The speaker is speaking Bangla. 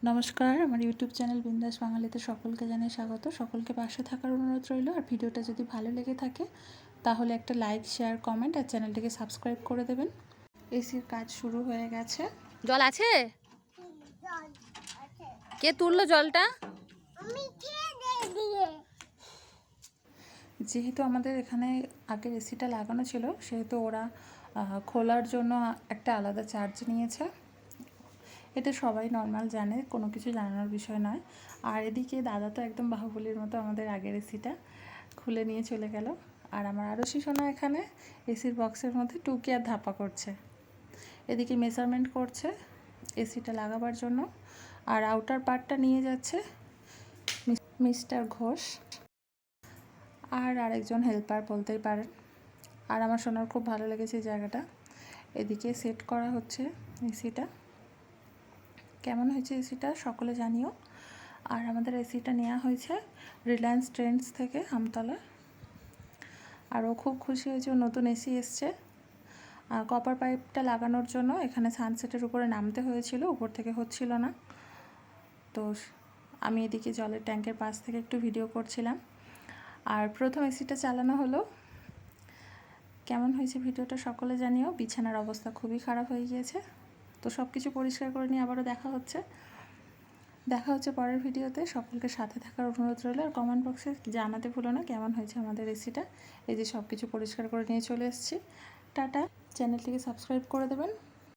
নমস্কার, আমার ইউটিউব চ্যানেল বিন্দাস বাঙালিতে সকলকে জানাই স্বাগত। সকলকে পাশে থাকার অনুরোধ রইল। আর ভিডিওটা যদি ভালো লেগে থাকে তাহলে একটা লাইক, শেয়ার, কমেন্ট আর চ্যানেলটিকে সাবস্ক্রাইব করে দেবেন। এসির কাজ শুরু হয়ে গেছে। জল আছে? কে তুললো জলটা? যেহেতু আমাদের এখানে আগের এসিটা লাগানো ছিল, সেহেতু ওরা খোলার জন্য একটা আলাদা চার্জ নিয়েছে। এটা সবাই নর্মাল জানে, কোনো কিছু জানানোর বিষয় নয়। আর এদিকে দাদা তো একদম বাহুবলীর মতো আমাদের আগের এসিটা খুলে নিয়ে চলে গেল। আর আমার আরশি সোনা এখানে এসির বক্সের মধ্যে টুকি আর ধাপা করছে। এদিকে মেজারমেন্ট করছে এসিটা লাগাবার জন্য। আর আউটার পার্টটা নিয়ে যাচ্ছে মিস্টার ঘোষ আর আরেকজন হেল্পার বলতেই পারেন। আর আমার সোনার খুব ভালো লেগেছে এই জায়গাটা। এদিকে সেট করা হচ্ছে এসিটা। কেমন হয়েছে এসিটা সকলে জানিও। আর আমাদের এসিটা নেওয়া হয়েছে রিলায়েন্স ট্রেন্ডস থেকে আমতলা। আর ও খুব খুশি হয়েছে, ও নতুন এসি এসছে। কপার পাইপটা লাগানোর জন্য এখানে সানসেটের উপরে নামতে হয়েছিল, উপর থেকে হচ্ছিল না। তো আমি এদিকে জলের ট্যাঙ্কের পাশ থেকে একটু ভিডিও করছিলাম। আর প্রথম এসিটা চালানো হলো। কেমন হয়েছে ভিডিওটা সকলে জানিও। বিছানার অবস্থা খুবই খারাপ হয়ে গিয়েছে। তো সব কিছু পরিষ্কার করে নিয়ে আবারও দেখা হচ্ছে পরের ভিডিওতে। সকলকে সাথে থাকার অনুরোধ রইল। আর কমেন্ট বক্সে জানাতে ভুলো না কেমন হয়েছে আমাদের এসিটা। এই যে সব কিছু পরিষ্কার করে নিয়ে চলে এসেছি। টাটা। চ্যানেলটিকে সাবস্ক্রাইব করে দেবেন।